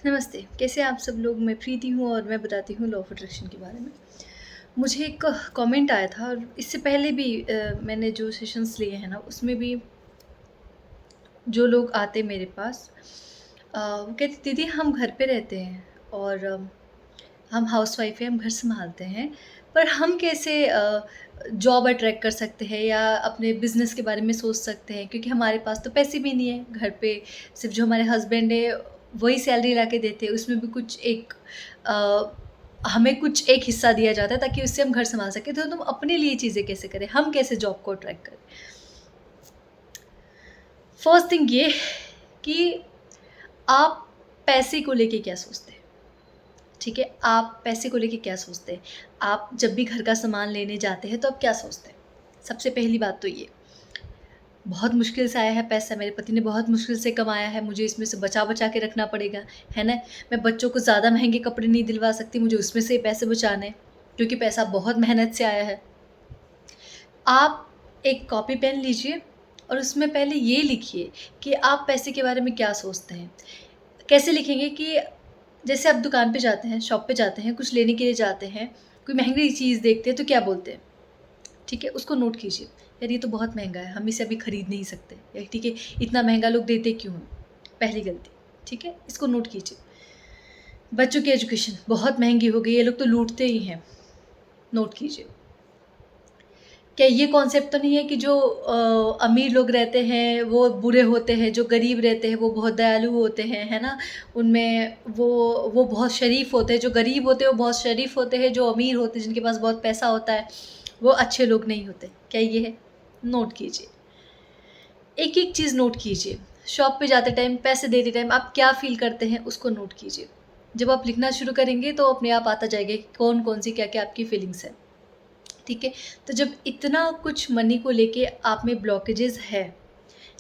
नमस्ते, कैसे हैं आप सब लोग? मैं प्रीति हूँ और मैं बताती हूँ लॉ ऑफ अट्रैक्शन के बारे में। मुझे एक कमेंट आया था और इससे पहले भी मैंने जो सेशंस लिए हैं ना, उसमें भी जो लोग आते मेरे पास वो कहते दीदी हम घर पे रहते हैं और हम हाउसवाइफ़ हैं, हम घर सँभालते हैं, पर हम कैसे जॉब अट्रैक्ट कर सकते हैं या अपने बिज़नेस के बारे में सोच सकते हैं क्योंकि हमारे पास तो पैसे भी नहीं है। घर पे सिर्फ़ जो हमारे हस्बैंड है वही सैलरी लाके देते हैं, उसमें भी कुछ एक हमें कुछ एक हिस्सा दिया जाता है ताकि उससे हम घर सँभाल सकें। तो तुम अपने लिए चीज़ें कैसे करें? हम कैसे जॉब को अट्रैक्ट करें? फर्स्ट थिंग ये कि आप पैसे को लेके क्या सोचते हैं? ठीक है, आप पैसे को लेके क्या सोचते हैं? आप जब भी घर का सामान लेने जाते हैं तो आप क्या सोचते हैं? सबसे पहली बात तो ये, बहुत मुश्किल से आया है पैसा, मेरे पति ने बहुत मुश्किल से कमाया है, मुझे इसमें से बचा-बचा के रखना पड़ेगा, है ना? मैं बच्चों को ज़्यादा महँगे कपड़े नहीं दिलवा सकती, मुझे उसमें से पैसे बचाने हैं, क्योंकि पैसा बहुत मेहनत से आया है। आप एक कॉपी पेन लीजिए और उसमें पहले ये लिखिए कि आप पैसे के बारे में क्या सोचते हैं? कैसे लिखेंगे कि जैसे आप दुकान पे जाते हैं, शॉप पे जाते हैं, कुछ लेने के लिए जाते हैं, कोई महँगी चीज़ देखते हैं तो क्या बोलते हैं? ठीक है? उसको नोट कीजिए। यार ये तो बहुत महँगा है, हम इसे अभी खरीद नहीं सकते। या ठीक है, इतना महँगा लोग देते क्यों हैं? पहली गलती, ठीक है? इसको नोट कीजिए। बच्चों की एजुकेशन बहुत महँगी हो गई है, ये लोग तो लूटते ही हैं, नोट कीजिए। क्या ये कॉन्सेप्ट तो नहीं है कि जो अमीर लोग रहते हैं वो बुरे होते हैं, जो गरीब रहते हैं वो बहुत दयालु होते हैं, है ना? उनमें वो बहुत शरीफ़ होते हैं, जो गरीब होते हैं वो बहुत शरीफ़ होते हैं, जो अमीर होते हैं जिनके पास बहुत पैसा होता है, वो अच्छे लोग नहीं होते। क्या ये है? नोट कीजिए। एक-एक चीज़ नोट कीजिए। शॉप पे जाते टाइम, पैसे देते टाइम आप क्या फ़ील करते हैं उसको नोट कीजिए। जब आप लिखना शुरू करेंगे तो अपने आप आता जाएगा कि कौन-कौन सी क्या-क्या आपकी फीलिंग्स हैं। ठीक है? तो जब इतना कुछ मनी को लेके आप में ब्लॉकेजेस है,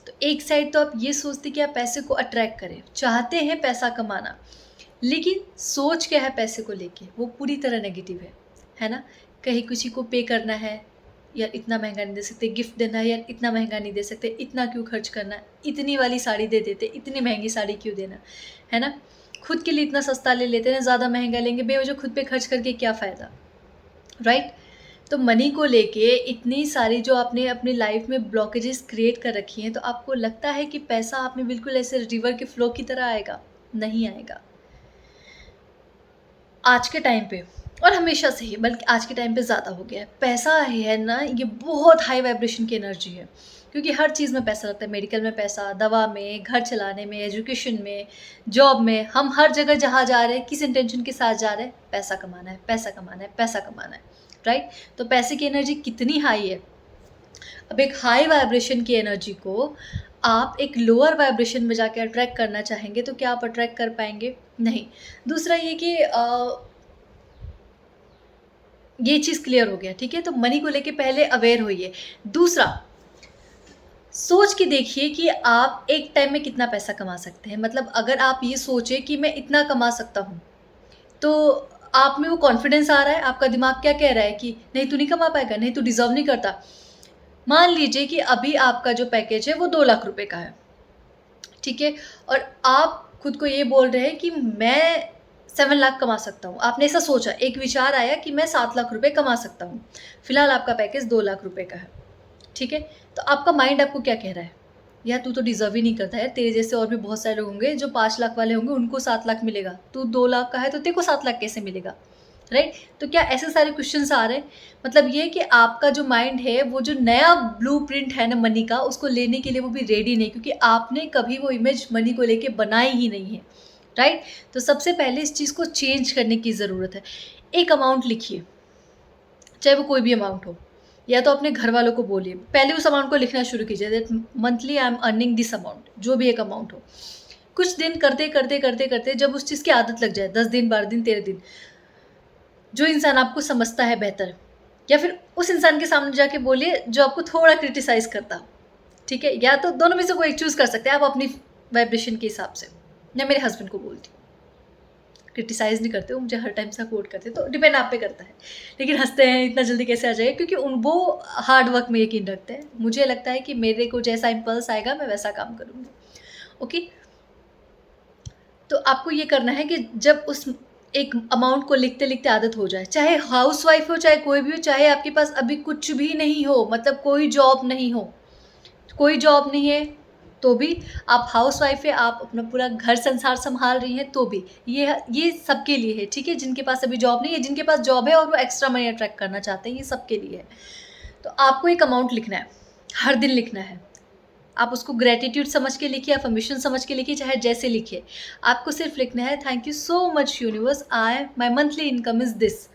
तो एक साइड तो आप ये सोचते हैं कि आप पैसे को अट्रैक्ट करें, चाहते हैं पैसा कमाना, लेकिन सोच क्या है पैसे को लेके, वो पूरी तरह नेगेटिव है ना? कहीं किसी को पे करना है, यार इतना महँगा नहीं दे सकते, गिफ्ट देना है, यार इतना महँगा नहीं दे सकते, इतना क्यों खर्च करना है, इतनी वाली साड़ी दे देते, इतनी महँगी साड़ी क्यों देना, है ना? खुद के लिए इतना सस्ता ले लेते हैं, ज़्यादा महँगा लेंगे, बेवजह खुद पे खर्च करके क्या फ़ायदा, राइट? तो मनी को लेके इतनी सारी जो आपने अपनी लाइफ में ब्लॉकेजेस क्रिएट कर रखी हैं, तो आपको लगता है कि पैसा आप में बिल्कुल ऐसे रिवर के फ्लो की तरह आएगा? नहीं आएगा। आज के टाइम पे और हमेशा से ही बल्कि आज के टाइम पे ज़्यादा हो गया है। पैसा है ना, ये बहुत हाई वाइब्रेशन की एनर्जी है, क्योंकि हर चीज़ में पैसा लगता है। मेडिकल में पैसा, दवा में, घर चलाने में, एजुकेशन में, जॉब में, हम हर जगह जहाँ जा रहे हैं, किस इंटेंशन के साथ जा रहे हैं? पैसा कमाना है, पैसा कमाना है, पैसा कमाना है, राइट? तो पैसे की एनर्जी कितनी हाई है। अब एक हाई वाइब्रेशन की एनर्जी को आप एक लोअर वाइब्रेशन में जाके अट्रैक्ट करना चाहेंगे, तो क्या आप अट्रैक्ट कर पाएँगे? नहीं। दूसरा ये कि ये चीज़ क्लियर हो गया, ठीक है? तो मनी को लेके पहले अवेयर होइए। दूसरा, सोच के देखिए कि आप एक टाइम में कितना पैसा कमा सकते हैं। मतलब अगर आप ये सोचे कि मैं इतना कमा सकता हूँ, तो आप में वो कॉन्फिडेंस आ रहा है, आपका दिमाग क्या कह रहा है कि नहीं तू नहीं कमा पाएगा, नहीं तू डिज़र्व नहीं करता। मान लीजिए कि अभी आपका जो पैकेज है वो 2 लाख रुपए का है, ठीक है? और आप खुद को ये बोल रहे हैं कि मैं 7 लाख कमा सकता हूँ। आपने ऐसा सोचा, एक विचार आया कि मैं 7 लाख रुपए कमा सकता हूँ। फिलहाल आपका पैकेज 2 लाख रुपए का है, ठीक है? तो आपका माइंड आपको क्या कह रहा है? यार तू तो डिज़र्व ही नहीं करता है, तेरे जैसे और भी बहुत सारे लोग होंगे जो 5 लाख वाले होंगे उनको 7 लाख मिलेगा। तू 2 लाख का है तो तेरे को 7 लाख कैसे मिलेगा? राइट? तो क्या ऐसे सारे क्वेश्चन्स आ रहे हैं? मतलब ये कि आपका जो माइंड है वो जो नया ब्लूप्रिंट है ना मनी का उसको लेने के लिए वो भी रेडी नहीं, क्योंकि आपने कभी वो इमेज मनी को लेके बनाई ही नहीं है, राइट? तो सबसे पहले इस चीज़ को चेंज करने की ज़रूरत है। एक अमाउंट लिखिए, चाहे वो कोई भी अमाउंट हो, या तो अपने घर वालों को बोलिए। पहले उस अमाउंट को लिखना शुरू कीजिए that monthly I am earning this amount, जो भी एक अमाउंट हो। कुछ दिन करते जब उस चीज़ की आदत लग जाए, 10 दिन, 12 दिन, 13 दिन, जो इंसान आपको समझता है बेहतर, या फिर उस इंसान के सामने जाके बोलिए जो आपको थोड़ा क्रिटिसाइज़ करता हो, ठीक है? या तो दोनों में से कोई एक चूज़ कर सकते हैं आप अपनी वाइब्रेशन के हिसाब से। मैं मेरे हस्बैंड को बोलती हूँ, क्रिटिसाइज़ नहीं करते, वो मुझे हर टाइम सपोर्ट करते हैं, तो डिपेंड आप पे करता है। लेकिन हँसते हैं इतना जल्दी कैसे आ जाएगा, क्योंकि वो हार्ड वर्क में यकीन रखते हैं। मुझे लगता है कि मेरे को जैसा इम्पल्स आएगा मैं वैसा काम करूँगी। ओके? तो आपको ये करना है कि जब उस एक अमाउंट को लिखते-लिखते आदत हो जाए, चाहे हाउसवाइफ़ हो, चाहे कोई भी हो, चाहे आपके पास अभी कुछ भी नहीं हो, मतलब कोई जॉब नहीं हो, कोई जॉब नहीं है, तो भी आप हाउसवाइफ़ है, आप अपना पूरा घर संसार सँभाल रही हैं, तो भी ये सबके लिए है, ठीक है? जिनके पास अभी जॉब नहीं है, जिनके पास जॉब है और वो एक्स्ट्रा मनी अट्रैक्ट करना चाहते हैं, ये सबके लिए है। तो आपको एक अमाउंट लिखना है, हर दिन लिखना है। आप उसको ग्रैटिट्यूड समझ के लिखिए, अफ़र्मेशन समझ के लिखिए, चाहे जैसे लिखिए। आपको सिर्फ़ लिखना है, thank you so much universe, my monthly income is this.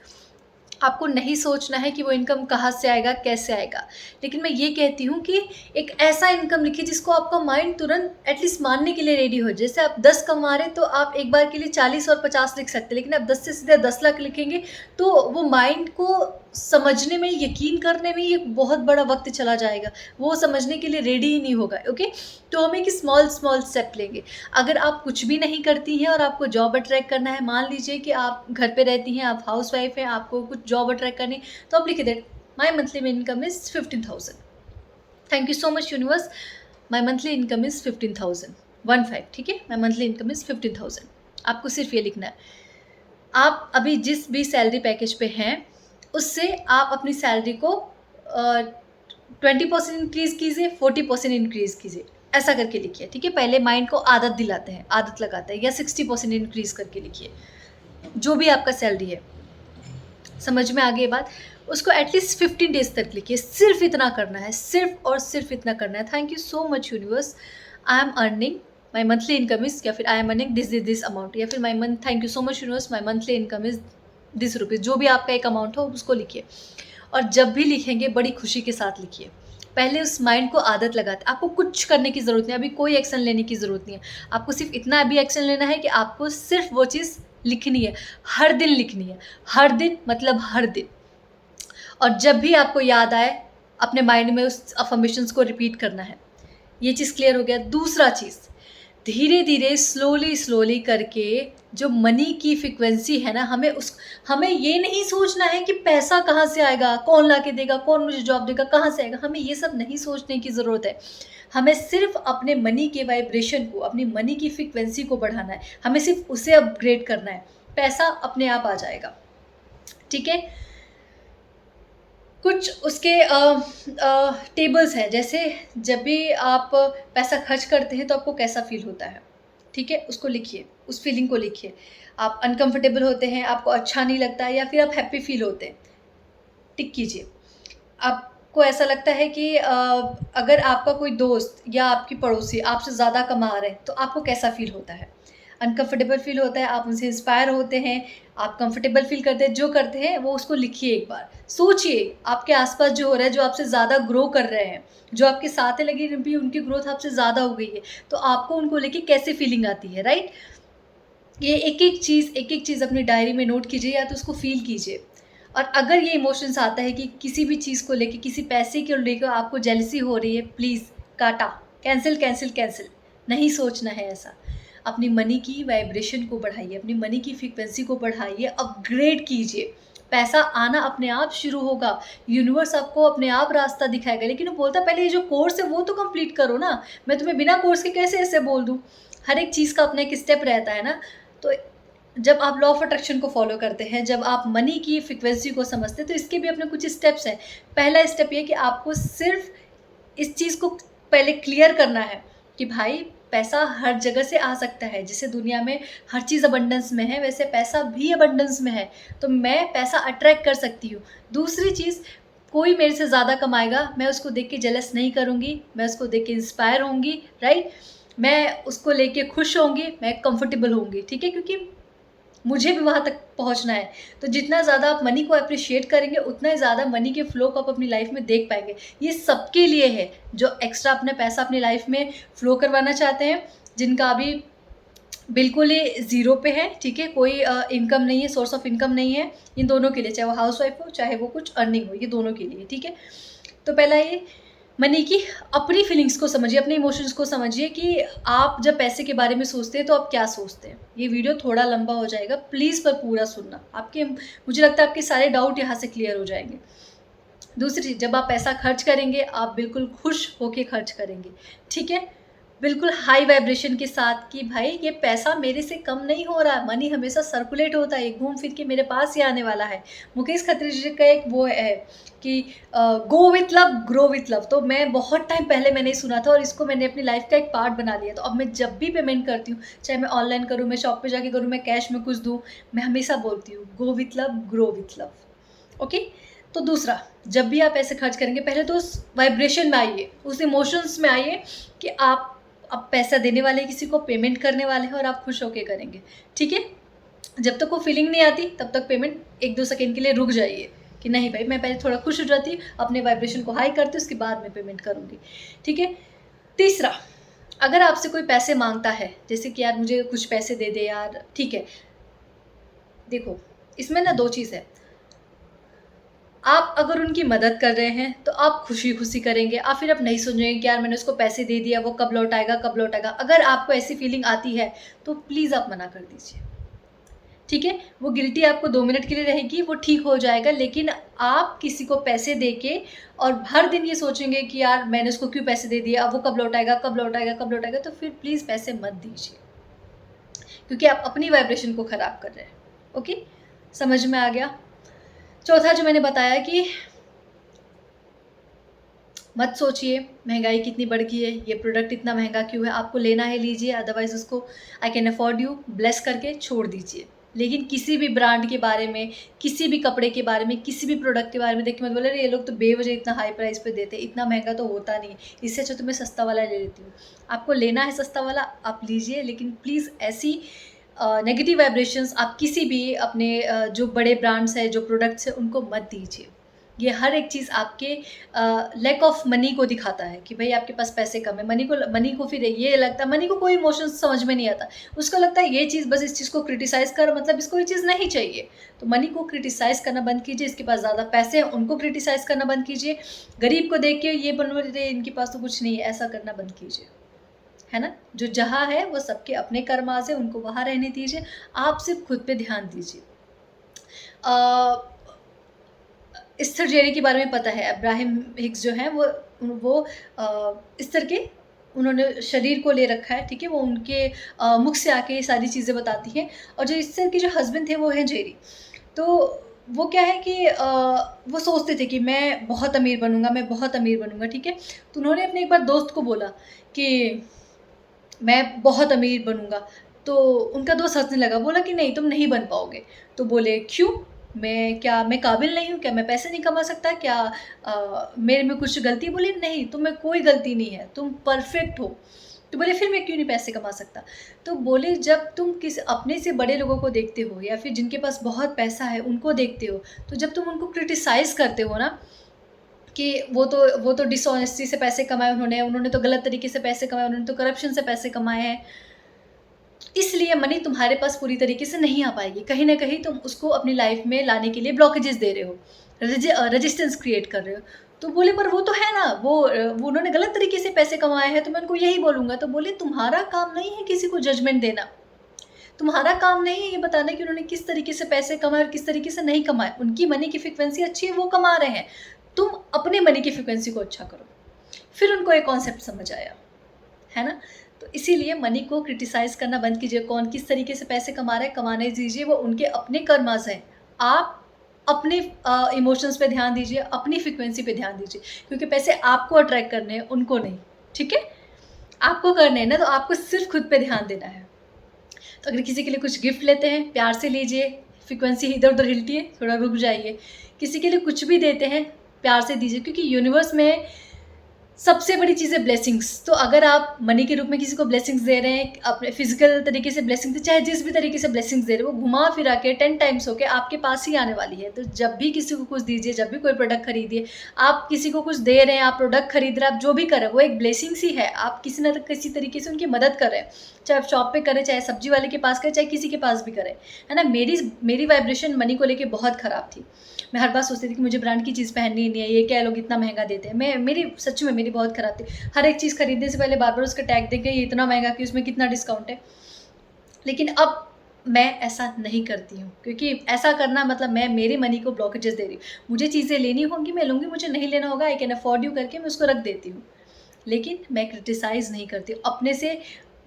आपको नहीं सोचना है कि वो इनकम कहाँ से आएगा, कैसे आएगा। लेकिन मैं ये कहती हूँ कि एक ऐसा इनकम लिखिए जिसको आपका माइंड तुरंत एटलीस्ट मानने के लिए रेडी हो। जैसे आप 10 कमा रहे हैं तो आप एक बार के लिए 40 और 50 लिख सकते हैं, लेकिन आप 10 से सीधे 10 लाख लिखेंगे तो वो माइंड को समझने में, यकीन करने में ये बहुत बड़ा वक़्त चला जाएगा। वो समझने के लिए रेडी ही नहीं होगा, ओके? तो हम एक स्मॉल स्टेप लेंगे। अगर आप कुछ भी नहीं करती हैं और आपको जॉब अट्रैक्ट करना है, मान लीजिए कि आप घर पे रहती हैं, आप हाउसवाइफ हैं, आपको कुछ जॉब अट्रैक्ट करनी है, तो आप लिख दें, my monthly income is 15,000। Thank you so much universe, my monthly income is 15,000, 15, ठीक है? My monthly income is 15,000। आपको सिर्फ ये लिखना है। आप अभी जिस भी सैलरी पैकेज पे हैं, उससे आप अपनी सैलरी को 20% इंक्रीज़ कीजिए, 40% इंक्रीज़ कीजिए, ऐसा करके लिखिए, ठीक है? पहले माइंड को आदत दिलाते हैं, आदत लगाते हैं, या 60% इंक्रीज़ करके लिखिए, जो भी आपका सैलरी है। समझ में आ गई ये बात? उसको एटलीस्ट 15 डेज़ तक लिखिए, सिर्फ़ इतना करना है, सिर्फ़ और सिर्फ़ इतना करना है। Thank you so much universe, I am earning my monthly income is, या फिर I am earning this amount, या फिर my month thank you so much universe, my monthly income is this rupees. जो भी आपका एक अमाउंट हो उसको लिखिए, और जब भी लिखेंगे बड़ी खुशी के साथ लिखिए। पहले उस माइंड को आदत लगाते, आपको कुछ करने की ज़रूरत नहीं है, अभी कोई एक्शन लेने की ज़रूरत नहीं है। आपको सिर्फ़ इतना अभी एक्शन लेना है कि आपको सिर्फ़ वो चीज़ लिखनी है, हर दिन लिखनी है। हर दिन मतलब हर दिन। और जब भी आपको याद आए, अपने माइंड में उस अफ़र्मेशंस को रिपीट करना है। ये चीज़ क्लियर हो गया। दूसरा चीज़, धीरे-धीरे, स्लोली करके जो मनी की फ्रीक्वेंसी है ना, हमें ये नहीं सोचना है कि पैसा कहाँ से आएगा, कौन लाके देगा, कौन मुझे जॉब देगा, कहाँ से आएगा, हमें ये सब नहीं सोचने की ज़रूरत है। हमें सिर्फ़ अपने मनी के वाइब्रेशन को, अपनी मनी की फ्रीक्वेंसी को बढ़ाना है, हमें सिर्फ़ उसे अपग्रेड करना है, पैसा अपने आप आ जाएगा, ठीक है? कुछ उसके टेबल्स हैं, जैसे जब भी आप पैसा खर्च करते हैं तो आपको कैसा फ़ील होता है, ठीक है? उसको लिखिए, उस फ़ीलिंग को लिखिए। आप अनकम्फ़र्टेबल होते हैं, आपको अच्छा नहीं लगता है, या फिर आप हैप्पी फ़ील होते हैं, टिक कीजिए। आपको ऐसा लगता है कि अगर आपका कोई दोस्त या आपकी पड़ोसी आपसे ज़्यादा कमा रहे हैं, तो आपको कैसा फ़ील होता है? अनकम्फ़र्टेबल फ़ील होता है, आप उनसे इंस्पायर होते हैं, आप कंफ़र्टेबल फ़ील करते हैं, जो करते हैं वो उसको लिखिए एक बार। सोचिए आपके आस-पास जो हो रहा है, जो आपसे ज़्यादा ग्रो कर रहे हैं, जो आपके साथ है लेकिन अभी उनकी ग्रोथ आपसे ज़्यादा हो गई है, तो आपको उनको लेके कैसे फ़ीलिंग आती है, राइट? ये एक-एक चीज़ अपनी डायरी में नोट कीजिए, या तो उसको फ़ील कीजिए। और अगर ये इमोशंस आता है कि किसी भी चीज़ को लेके, किसी पैसे को लेकर आपको जेलसी हो रही है, प्लीज़ काटा, कैंसल। नहीं सोचना है ऐसा। अपनी मनी की वाइब्रेशन को बढ़ाइए, अपनी मनी की फ्रीक्वेंसी को बढ़ाइए, अपग्रेड कीजिए। पैसा आना अपने आप शुरू होगा, यूनिवर्स आपको अपने आप रास्ता दिखाएगा। लेकिन वो बोलता है पहले ये जो कोर्स है वो तो कंप्लीट करो ना, मैं तुम्हें बिना कोर्स के कैसे ऐसे बोल दूँ? हर एक चीज़ का अपना एक स्टेप रहता है ना। तो जब आप लॉ ऑफ अट्रैक्शन को फॉलो करते हैं, जब आप मनी की फ्रीक्वेंसी को समझते हैं, तो इसके भी अपने कुछ स्टेप्स हैं। पहला स्टेप ये कि आपको सिर्फ़ इस चीज़ को पहले क्लियर करना है कि भाई पैसा हर जगह से आ सकता है। जैसे दुनिया में हर चीज़ अबंडेंस में है, वैसे पैसा भी अबंडेंस में है। तो मैं पैसा अट्रैक्ट कर सकती हूँ। दूसरी चीज़, कोई मेरे से ज़्यादा कमाएगा, मैं उसको देख के जेलस नहीं करूँगी, मैं उसको देख के इंस्पायर होंगी, राइट? मैं उसको लेके खुश होंगी, मैं कंफर्टेबल होंगी, ठीक है? क्योंकि मुझे भी वहाँ तक पहुँचना है। तो जितना ज़्यादा आप मनी को एप्रिशिएट करेंगे, उतना ही ज़्यादा मनी के फ्लो को आप अपनी लाइफ़ में देख पाएँगे। ये सबके लिए है, जो एक्स्ट्रा अपने पैसा अपनी लाइफ़ में फ्लो करवाना चाहते हैं, जिनका अभी बिल्कुल ही ज़ीरो पे है, ठीक है? कोई इनकम नहीं है, सोर्स ऑफ इनकम नहीं है, इन दोनों के लिए, चाहे वो हाउसवाइफ़ हो, चाहे वो कुछ अर्निंग हो, ये दोनों के लिए, ठीक है? तो पहला ये मनी की अपनी फीलिंग्स को समझिए, अपने इमोशंस को समझिए कि आप जब पैसे के बारे में सोचते हैं तो आप क्या सोचते हैं। ये वीडियो थोड़ा लंबा हो जाएगा, प्लीज़ पर पूरा सुनना। मुझे लगता है आपके सारे डाउट यहाँ से क्लियर हो जाएँगे। दूसरी चीज़, जब आप पैसा खर्च करेंगे, आप बिल्कुल खुश होके खर्च करेंगे, ठीक है? बिल्कुल हाई वाइब्रेशन के साथ कि भाई ये पैसा मेरे से कम नहीं हो रहा है, मनी हमेशा सर्कुलेट होता है, ये घूम फिर के मेरे पास ही आने वाला है। मुकेश खत्री जी का एक वो है कि go with love, grow with love. तो मैं बहुत टाइम पहले मैंने सुना था और इसको मैंने अपनी लाइफ का एक पार्ट बना लिया। तो अब मैं जब भी पेमेंट करती हूँ, चाहे मैं ऑनलाइन करूँ, मैं शॉप पे जाके करूँ, मैं कैश में कुछ दूँ, मैं हमेशा बोलती हूँ go with love, grow with love. Okay? तो दूसरा, जब भी आप पैसे खर्च करेंगे, पहले तो उस वाइब्रेशन में आइए, उस इमोशंस में आइए कि आप पैसा देने वाले किसी को, पेमेंट करने वाले हैं और आप खुश होके करेंगे, ठीक है? जब तक वो फीलिंग नहीं आती, तब तक पेमेंट 1-2 सेकंड के लिए रुक जाइए कि नहीं भाई, मैं पहले थोड़ा खुश हो जाती हूँ, अपने वाइब्रेशन को हाई करती हूँ, उसके बाद मैं पेमेंट करूँगी, ठीक है? तीसरा, अगर आपसे कोई पैसे माँगता है, जैसे कि यार मुझे कुछ पैसे दे दे यार, ठीक है। देखो, इसमें ना 2 चीज़ है। आप अगर उनकी मदद कर रहे हैं, तो आप खुशी-खुशी करेंगे। आप फिर आप नहीं सोचेंगे कि यार मैंने उसको पैसे दे दिया, वो कब लौटाएगा, कब लौटाएगा। अगर आपको ऐसी फीलिंग आती है, तो प्लीज़ आप मना कर दीजिए, ठीक है? वो गिल्टी आपको 2 मिनट के लिए रहेगी, वो ठीक हो जाएगा, लेकिन आप किसी को पैसे देके और हर दिन ये सोचेंगे कि यार मैंने उसको क्यों पैसे दे दिए, अब वो कब लौटाएगा, कब लौटाएगा, कब लौटाएगा, तो फिर प्लीज़ पैसे मत दीजिए, क्योंकि आप अपनी वाइब्रेशन को खराब कर रहे हैं, ओके? समझ में आ गया? चौथा जो मैंने बताया कि मत सोचिए महँगाई कितनी बढ़ गई है, ये प्रोडक्ट इतना महँगा क्यों है, आपको लेना है लीजिए, अदरवाइज़ उसको I can afford you bless करके छोड़ दीजिए। लेकिन किसी भी ब्रांड के बारे में, किसी भी कपड़े के बारे में, किसी भी प्रोडक्ट के बारे में देख के मत बोले अरे ये लोग तो बेवज़ह इतना हाई प्राइस पे देते हैं, इतना महँगा तो होता नहीं है, इससे अच्छा तो मैं सस्ता वाला ले लेती हूँ। आपको लेना है सस्ता वाला, आप लीजिए, लेकिन प्लीज़ ऐसी नेगेटिव वाइब्रेशंस आप किसी भी अपने जो बड़े ब्रांड्स हैं, जो प्रोडक्ट्स हैं, उनको मत दीजिए। ये हर एक चीज़ आपके लैक ऑफ मनी को दिखाता है कि भई आपके पास पैसे कम है। मनी को फिर ये लगता है, मनी को कोई इमोशंस समझ में नहीं आता। उसको लगता है ये चीज़, बस इस चीज़ को क्रिटिसाइज़ कर, मतलब इसको ये चीज़ नहीं चाहिए। तो मनी को क्रिटिसाइज़ करना बंद कीजिए, इसके पास ज़्यादा पैसे हैं उनको क्रिटिसाइज़ करना बंद कीजिए। गरीब को देख के ये बोलो अरे इनके पास तो कुछ नहीं है, ऐसा करना बंद कीजिए। है ना? जो जहाँ है वो सबके अपने कर्माज़ है, उनको वहाँ रहने दीजिए। आप सिर्फ़ खुद पे ध्यान दीजिए। अ इस्थर जेरी के बारे में पता है, अब्राहम हिक्स जो हैं वो इस तरह के उन्होंने शरीर को ले रखा है, ठीक है? वो उनके मुख से आके ये सारी चीज़ें बताती हैं और जो इस्थर के जो हस्बैंड थे वो हैं जेरी। तो वो क्या है कि वो सोचते थे कि मैं बहुत अमीर बनूँगा, मैं बहुत अमीर बनूँगा, ठीक है? तो उन्होंने अपने एक बार दोस्त को बोला कि मैं बहुत अमीर बनूँगा। तो उनका दोस्त हँसने लगा, बोला कि नहीं तुम नहीं बन पाओगे। तो बोले क्यों? मैं काबिल नहीं हूँ? क्या मैं पैसे नहीं कमा सकता? क्या मेरे में कुछ गलती? बोले नहीं, तुम में कोई गलती नहीं है, तुम परफेक्ट हो। तो बोले फिर मैं क्यों नहीं पैसे कमा सकता? तो बोले जब तुम किसी अपने से बड़े लोगों को देखते हो या फिर जिनके पास बहुत पैसा है उनको देखते हो, तो जब तुम उनको क्रिटिसाइज़ करते हो ना कि वो तो डिसऑनेस्टी से पैसे कमाए उन्होंने तो गलत तरीके से पैसे कमाए, उन्होंने तो करप्शन से पैसे कमाए हैं। इसलिए मनी तुम्हारे पास पूरी तरीके से नहीं आ पाएगी। कहीं न कहीं तुम उसको अपनी लाइफ़ में लाने के लिए ब्लॉकेजेस दे रहे हो, रेजिस्टेंस क्रिएट कर रहे हो। तो बोले पर वो तो है ना, वो उन्होंने गलत तरीके से पैसे कमाए हैं, तो मैं उनको यही बोलूँगा। तो बोले तुम्हारा काम नहीं है किसी को जजमेंट देना। तुम्हारा काम नहीं है ये बताना कि उन्होंने किस तरीके से पैसे कमाए और किस तरीके से नहीं कमाए। उनकी मनी की फ्रीक्वेंसी अच्छी है, वो कमा रहे हैं। तुम अपने मनी की फ्रीक्वेंसी को अच्छा करो। फिर उनको एक कॉन्सेप्ट समझ आया, है ना? तो इसीलिए मनी को क्रिटिसाइज़ करना बंद कीजिए। कौन किस तरीके से पैसे कमा रहा है, कमाने दीजिए, वो उनके अपने कर्माज़ हैं। आप अपने इमोशंस पे ध्यान दीजिए, अपनी फ्रीक्वेंसी पे ध्यान दीजिए, क्योंकि पैसे आपको अट्रैक्ट करने हैं, उनको नहीं, ठीक है? आपको करने हैं ना, तो आपको सिर्फ़ खुद पे ध्यान देना है। तो अगर किसी के लिए कुछ गिफ्ट लेते हैं, प्यार से लीजिए, फ्रीक्वेंसी इधर-उधर हिलती है, थोड़ा रुक जाइए। किसी के लिए कुछ भी देते हैं, प्यार से दीजिए, क्योंकि यूनिवर्स में सबसे बड़ी चीज़ है ब्लेसिंग्स। तो अगर आप मनी के रूप में किसी को ब्लेसिंग्स दे रहे हैं, अपने फिज़िकल तरीके से ब्लेसिंग्स, चाहे जिस भी तरीके से ब्लेसिंग्स दे रहे हो, वो घुमा-फिरा के 10 टाइम्स होके आपके पास ही आने वाली है। तो जब भी किसी को कुछ दीजिए, जब भी कोई प्रोडक्ट खरीदिए, आप किसी को कुछ दे रहे हैं, आप प्रोडक्ट खरीद रहे हैं, आप जो भी कर रहे हैं, वो एक ब्लेसिंग्स ही है। आप किसी न किसी तरीके से उनकी मदद कर रहे हैं। चाहे आप शॉप पे करें, चाहे सब्ज़ी वाले के पास करें, चाहे किसी के पास भी करें, है ना? मेरी वाइब्रेशन मनी को लेके बहुत ख़राब थी। मैं हर बार सोचती थी कि मुझे ब्रांड की चीज़ पहननी ही नहीं है, ये क्या लोग इतना महँगा देते हैं। मेरी सच में मेरी बहुत ख़राब थी। हर एक चीज़ खरीदने से पहले बार-बार उसका टैग देख के ये इतना महँगा क्यों, इसमें कितना डिस्काउंट है। लेकिन अब मैं ऐसा नहीं करती हूँ, क्योंकि ऐसा करना मतलब मैं मेरे मनी को ब्लॉकेजेस दे रही हूँ। मुझे चीज़ें लेनी होंगी, मैं लूँगी, मुझे नहीं लेना होगा, आई कैन अफोर्ड यू करके मैं उसको रख देती हूँ। लेकिन मैं क्रिटिसाइज़ नहीं करती। अपने से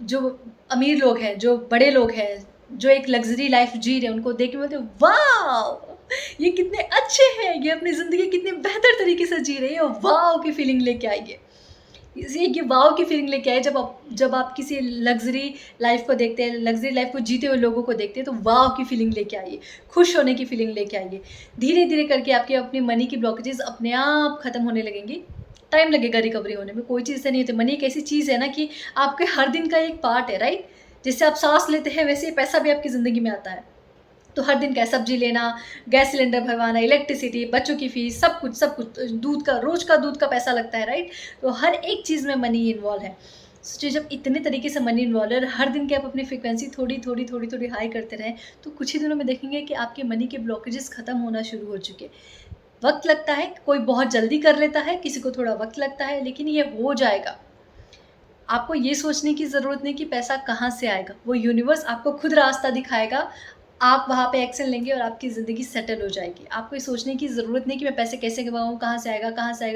जो अमीर लोग हैं, जो बड़े लोग हैं, जो एक लग्ज़री लाइफ़ जी रहे हैं, उनको देख के बोलती हूँ, वाओ! ये कितने अच्छे हैं, ये अपनी ज़िंदगी कितने बेहतर तरीके से जी रहे हैं, वाओ की फीलिंग लेके आएँगे। इसलिए ये वाओ की फीलिंग लेके आए, जब आप किसी लग्ज़री लाइफ़ को देखते हैं, लग्ज़री लाइफ़ को जीते हुए लोगों को देखते हैं, तो वाओ की फीलिंग लेके आइए, खुश होने की फीलिंग लेके आइए। धीरे-धीरे करके आपकी अपनी मनी की ब्लॉकेजेज़ अपने आप खत्म होने लगेंगी। टाइम लगेगा रिकवरी होने में, कोई चीज़ ऐसे नहीं होती। मनी एक ऐसी चीज़ है ना कि आपके हर दिन का एक पार्ट है, राइट? जैसे आप साँस लेते हैं, वैसे ही पैसा भी आपकी ज़िंदगी में आता है। तो हर दिन क्या है, सब्ज़ी लेना, गैस सिलेंडर भरवाना, इलेक्ट्रिसिटी, बच्चों की फ़ीस, सब कुछ, दूध का, रोज़ का दूध का पैसा लगता है, राइट? तो हर एक चीज़ में मनी इन्वॉल्व है। सोचिए, जब इतने तरीके से मनी इन्वॉल्व है और हर दिन की आप अपनी फ्रीक्वेंसी थोड़ी हाई करते रहें, तो कुछ ही दिनों में देखेंगे कि आपके मनी के ब्लॉकेजेस खत्म होना शुरू हो चुके हैं। वक़्त लगता है, कोई बहुत जल्दी कर लेता है, किसी को थोड़ा वक़्त लगता है, लेकिन ये हो जाएगा। आपको ये सोचने की ज़रूरत नहीं कि पैसा कहाँ से आएगा, वो यूनिवर्स आपको खुद रास्ता दिखाएगा। आप वहाँ पे एक्शन लेंगे और आपकी ज़िंदगी सेटल हो जाएगी। आपको ये सोचने की ज़रूरत नहीं कि मैं पैसे कैसे कमाऊँ, कहाँ से आएगा,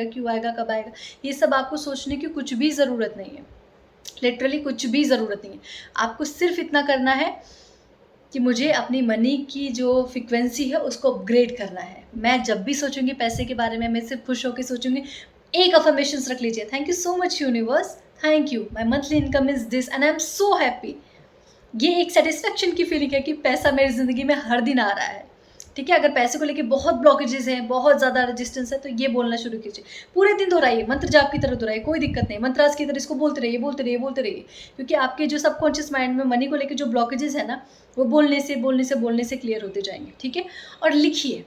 क्यों आएगा, कब आएगा। ये सब आपको सोचने की कुछ भी ज़रूरत नहीं है। लिटरली कुछ भी ज़रूरत नहीं है। आपको सिर्फ़ इतना करना है कि मुझे अपनी मनी की जो फ्रीक्वेंसी है उसको अपग्रेड करना है। मैं जब भी सोचूँगी पैसे के बारे में, मैं सिर्फ़ खुश होके सोचूँगी। एक अफ़र्मेशंस रख लीजिए, thank you so much universe, thank you, my monthly income is this and I am so happy. ये एक सैटिस्फैक्शन की फीलिंग है कि पैसा मेरी ज़िंदगी में हर दिन आ रहा है। ठीक है? अगर पैसे को लेके बहुत ब्लॉकेजेज़ हैं, बहुत ज़्यादा रेजिस्टेंस है, तो ये बोलना शुरू कीजिए। पूरे दिन दोहराइए, मंत्र जाप की तरह दोहराइए, कोई दिक्कत नहीं। मंत्रास की तरह इसको बोलते रहिए, बोलते रहिए, बोलते रहिए। क्योंकि आपके जो सबकॉन्शियस माइंड में मनी को लेके जो ब्लॉकेजेज़ है ना, वो बोलने से क्लियर होते जाएँगे। ठीक है? और लिखिए,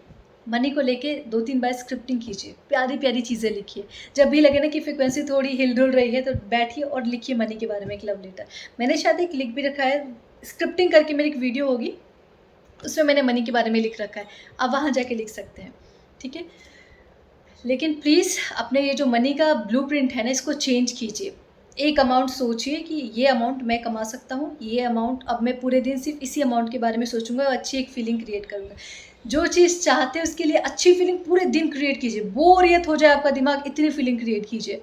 मनी को लेके 2-3 बार स्क्रिप्टिंग कीजिए, प्यारी-प्यारी चीज़ें लिखिए। जब भी लगे ना कि फ्रीक्वेंसी थोड़ी हिल-डुल रही है, तो बैठिए और लिखिए मनी के बारे में एक लव लेटर। मैंने शायद एक लिख भी रखा है, स्क्रिप्टिंग करके मेरी एक वीडियो होगी, उसमें मैंने मनी के बारे में लिख रखा है। आप वहाँ जाके लिख सकते हैं, ठीक है? लेकिन प्लीज़ अपने ये जो मनी का ब्लूप्रिंट है ना, इसको चेंज कीजिए। एक अमाउंट सोचिए कि ये अमाउंट मैं कमा सकता हूँ, ये अमाउंट अब मैं पूरे दिन सिर्फ़ इसी अमाउंट के बारे में सोचूँगा और अच्छी एक फ़ीलिंग क्रिएट करूँगा। जो चीज़ चाहते हैं उसके लिए अच्छी फ़ीलिंग पूरे दिन क्रिएट कीजिए। बोरियत हो जाए आपका दिमाग, इतनी फ़ीलिंग क्रिएट कीजिए।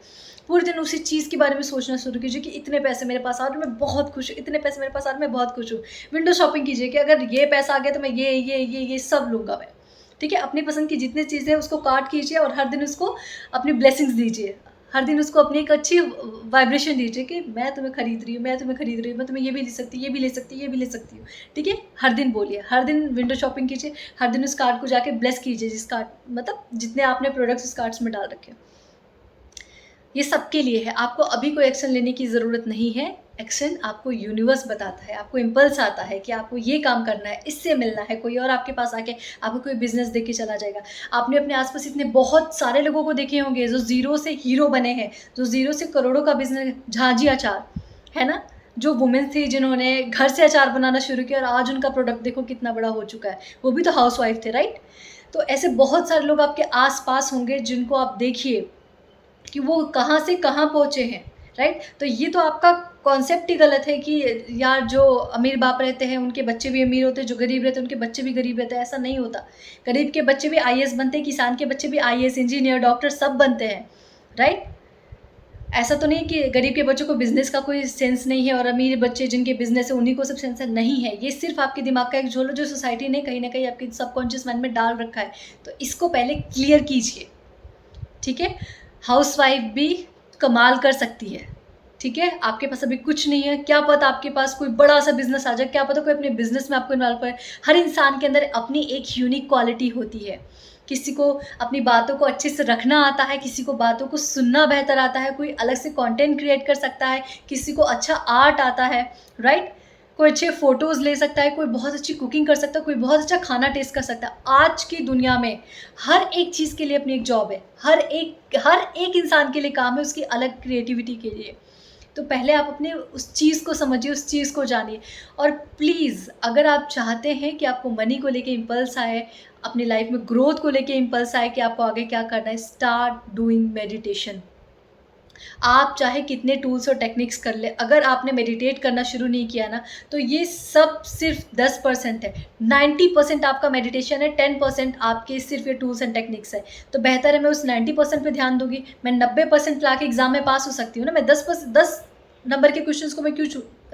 पूरे दिन उसी चीज़ के बारे में सोचना शुरू कीजिए कि इतने पैसे मेरे पास आ रहे हैं, मैं बहुत खुश हूँ, इतने पैसे मेरे पास आ रहे हैं, मैं बहुत खुश हूँ। विंडो शॉपिंग कीजिए कि अगर ये पैसा आ गया तो मैं ये सब लूँगा मैं। ठीक है? अपनी पसंद की जितनी चीज़ें हैं उसको कार्ट कीजिए और हर दिन उसको अपनी ब्लेसिंग्स दीजिए। हर दिन उसको अपनी एक अच्छी वाइब्रेशन दीजिए कि मैं तुम्हें खरीद रही हूँ, मैं तुम्हें खरीद रही हूँ, मैं तुम्हें ये भी ले सकती, ये भी ले सकती, ये भी ले सकती हूँ। ठीक है? हर दिन बोलिए, हर दिन विंडो शॉपिंग कीजिए, हर दिन उस कार्ट को जाके ब्लेस कीजिए, जिस कार्ट मतलब जितने आपने प्रोडक्ट्स उस कार्ट्स में डाल रखे हैं। ये सबके लिए है, आपको अभी कोई एक्शन लेने की ज़रूरत नहीं है। एक्शन आपको यूनिवर्स बताता है, आपको इम्पल्स आता है कि आपको ये काम करना है, इससे मिलना है, कोई और आपके पास आके आपको कोई बिज़नेस दे के चला जाएगा। आपने अपने आस-पास इतने बहुत सारे लोगों को देखे होंगे जो ज़ीरो से हीरो बने हैं, जो ज़ीरो से करोड़ों का बिज़नेस, झांझी अचार, है ना? जो वुमेन थी जिन्होंने घर से अचार बनाना शुरू किया और आज उनका प्रोडक्ट देखो कितना बड़ा हो चुका है। वो भी तो हाउसवाइफ थे, राइट? तो ऐसे बहुत सारे लोग आपके आस-पास होंगे जिनको आप देखिए कि वो कहाँ से कहाँ पहुँचे हैं, राइट? तो ये तो आपका कॉन्सेप्ट ही गलत है कि यार जो अमीर बाप रहते हैं उनके बच्चे भी अमीर होते हैं, जो गरीब रहते हैं उनके बच्चे भी गरीब रहते हैं, ऐसा नहीं होता। गरीब के बच्चे भी आईएएस बनते हैं, किसान के बच्चे भी आईएएस, इंजीनियर, डॉक्टर सब बनते हैं, राइट? ऐसा तो नहीं कि गरीब के बच्चों को बिज़नेस का कोई सेंस नहीं है और अमीर बच्चे जिनके बिज़नेस है उन्हीं को सब सेंस है, नहीं है। ये सिर्फ़ आपके दिमाग का एक झोल है जो सोसाइटी ने कहीं न कहीं आपके सबकॉन्शियस माइंड में डाल रखा है। तो इसको पहले क्लियर कीजिए, ठीक है? हाउसवाइफ़ भी कमाल कर सकती है, ठीक है? आपके पास अभी कुछ नहीं है, क्या पता आपके पास कोई बड़ा-सा बिज़नेस आ जाए, क्या पता कोई अपने बिज़नेस में आपको इन्वॉल्व करे। हर इंसान के अंदर अपनी एक यूनिक क्वालिटी होती है। किसी को अपनी बातों को अच्छे से रखना आता है, किसी को बातों को सुनना बेहतर आता है, कोई अलग से कंटेंट क्रिएट कर सकता है, किसी को अच्छा आर्ट आता है, राइट? कोई अच्छे फ़ोटोज़ ले सकता है, कोई बहुत अच्छी कुकिंग कर सकता है, कोई बहुत अच्छा खाना टेस्ट कर सकता है। आज की दुनिया में हर एक चीज़ के लिए अपनी एक जॉब है। हर एक इंसान के लिए काम है उसकी अलग क्रिएटिविटी के लिए। तो पहले आप अपने उस चीज़ को समझिए, उस चीज़ को जानिए और प्लीज़ अगर आप चाहते हैं कि आपको मनी को लेके इम्पल्स आए, अपनी लाइफ़ में ग्रोथ को लेके इम्पल्स आए कि आपको आगे क्या करना है, स्टार्ट डूइंग मेडिटेशन। आप चाहे कितने टूल्स और टेक्निक्स कर ले, अगर आपने मेडिटेट करना शुरू नहीं किया ना, तो ये सब सिर्फ 10% है। 90% आपका मेडिटेशन है, 10% आपके सिर्फ ये टूल्स एंड टेक्निक्स है। तो बेहतर है मैं उस 90% पे ध्यान दूंगी। मैं 90% ला के एग्जाम में पास हो सकती हूँ ना, मैं 10 नंबर के क्वेश्चंस को मैं क्यों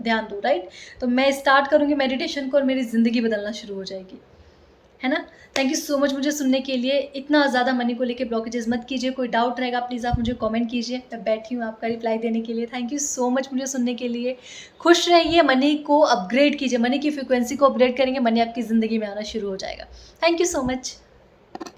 ध्यान दूँ, राइट? तो मैं स्टार्ट करूँगी मेडिटेशन को और मेरी ज़िंदगी बदलना शुरू हो जाएगी, है ना? थैंक यू सो मच मुझे सुनने के लिए। इतना ज़्यादा मनी को लेके ब्लॉकेजेस मत कीजिए। कोई डाउट रहेगा प्लीज़ आप मुझे कमेंट कीजिए। मैं बैठी हूँ आपका रिप्लाई देने के लिए। थैंक यू सो मच मुझे सुनने के लिए। खुश रहिए, मनी को अपग्रेड कीजिए। मनी की फ्रीक्वेंसी को अपग्रेड करेंगे, मनी आपकी ज़िंदगी में आना शुरू हो जाएगा। Thank you so much.